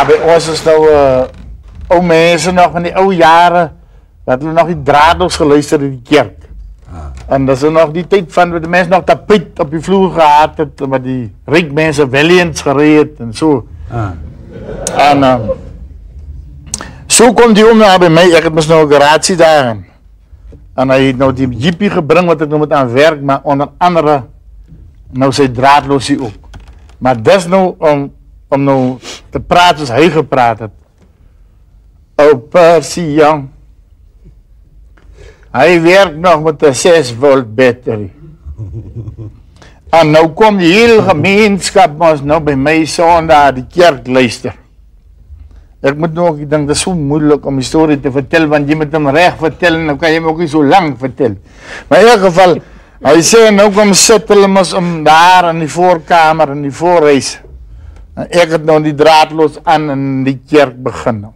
Bij ons is nou oude mensen nog in die oude jaren, dat we nog die draadloos geluisterd in die kerk. En dat is nog die tijd van dat de mensen nog tapijt op die vloer gehad hebben, maar die rijk mensen Valiants gereed en zo. En zo komt die om bij mij, ik heb dus nog een garage daar. En hij heeft nou die jeepie gebracht wat ik nog moet aan werk, maar onder andere, nou zijn draadloos ook. Maar dat is nou om nou te praten zoals hij gepraat heeft. Oh Percy Young. Hij werkt nog met een 6 volt battery. En nou komt die hele gemeenschap ons nou bij mij zondag die kerk luisteren. Ik moet nog, ik denk dat is zo moeilijk om die story te vertellen, want je moet hem recht vertellen, dan kan je hem ook niet zo lang vertellen. Maar in ieder geval, hij zei nou kom zitten om daar in die voorkamer, in die voorreis. En ik heb nou die draadloos aan in die kerk beginnen.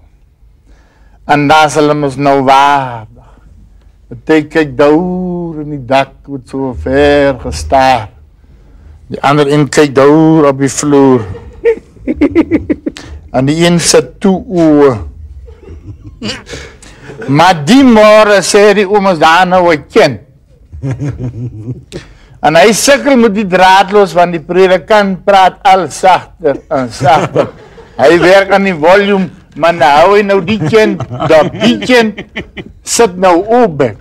En daar zullen we nou waardig. Ik kijk daar in die dak, wordt zo ver gestaard. Die andere in kijkt daar op die vloer. En die een zit toe oe. Maar die morgen zei die oom ons daar nou een kind. En hij sukkel met die draadloos, want die predikant praat al zachter en zachter. Hij werkt aan die volume, maar nou hou je nou die kind, dat die kind zit nou open.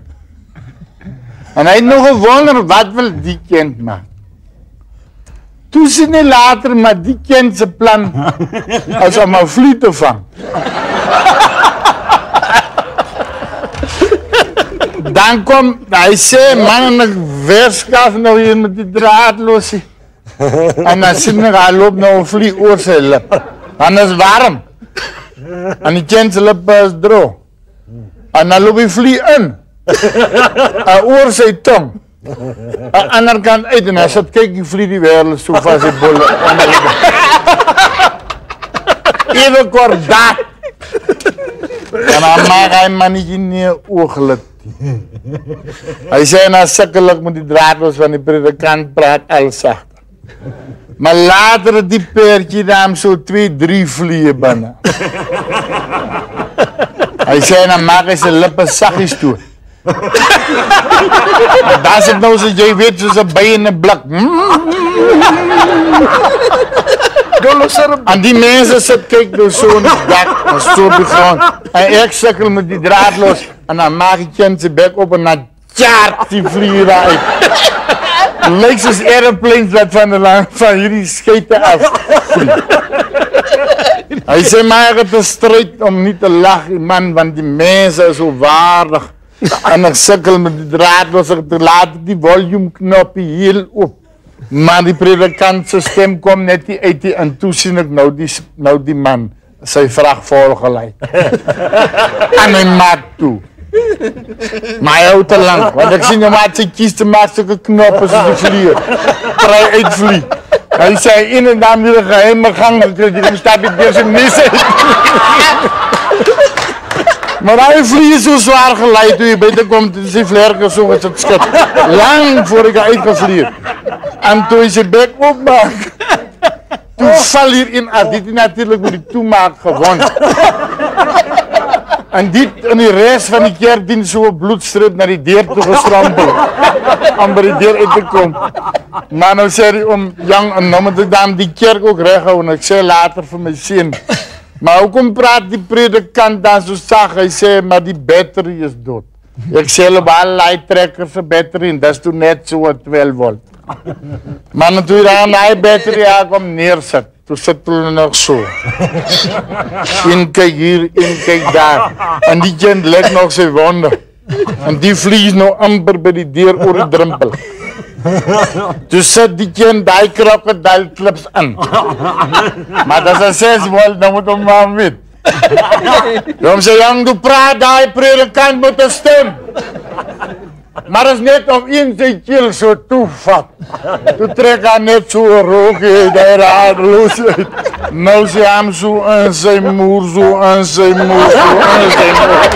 En hij heeft nog gewonderd, wat wil die kind maken? Toen ze niet later, maar die kind zijn plan als om een vlieg te vangen. Dan komt, hij zei, man, ik verskaf nou hier met die draadloos. En dan zit hij loopt nou een vlieg oor zijn lip. En dat is warm. En die kind zijn lip is droog. En dan loopt die vlieg in. En oor zijn tong. Aan de andere kant uit en hij zat, kijk die vlieg die wereld zo van zijn bollen. Even kort daar. En dan maakt hij mannetje neer oogelijk. Hij zei nou sukkelijk met die draadloos van die predikant praat al zachter. Maar later die peertje nam zo 2, 3 vliegen binnen. Hij zei nou maak hij zijn lippen zachtjes toe. Daar zit nou zo, jij weet, zoals een bij in een blik. En die mensen zitten kijken door zo'n dak en zo begon. En ik sukkel met die draadloos. En dan maak ik kind zijn bek op en dan tjaart die vliegen uit. Lijkt zoals airplanes dat van jullie scheten af. Hij zei maar het is strijd om niet te lachen man, want die mensen zijn zo waardig. En ik sukkel met die draadloos, ik laat die volumeknopje heel op. Maar die predikantse stem komt net niet uit die, en toen zie ik nou die man zijn vraag volgeleid. En hij maakt toe. Maar hij houdt te lang, want ik zie hem maar zijn kies te maken zulke knoppen zoals die vliegen. Terwijl hij uitvliegt. Hij zei in en dan weer een geheime gang gekregen, dan staat ik weer zijn mis uit. Maar hij vliegt zo zwaar geleid toen je beter komt en zijn vlerken zo met het schip. Lang voor ik uitgevlieg. En toen je zijn bek opmaakt, toen val hierin af. Dit is natuurlijk hoe die toemaak gewonnen. En die rest van die kerkdienst zo'n bloedstrip naar die deur toe gestrampeld. Om bij die deur in te komen. Maar nou zei hij om Jan, en dan moet ik dan die kerk ook recht houden. Ik zei later voor mijn zin. Maar hoe komt praat die predikant dan zo zacht? Hij zei, maar die battery is dood. Ik zei op allerlei trekkers een battery en dat is toen net zo 12 volt. Maar natuurlijk aan die battery aankomt neerzet. Toen zitten we nog zo. In kijk hier, in kijk daar. En die kind lijkt nog zijn wonder. En die vliegt nog amper bij die deur over de drempel. Dus zet die kind die krokodil clips aan. Maar dat is 6 volt, dan moet hem maar weten. Daarom zei Jan, doe praat die predikant met een stem. Maar het is net of in zijn keel zo toevat. Toen trek hij net zo rookje daar radeloos uit. Nou zei hem zo en zijn moer, zo en zijn moer, zo en zijn moer.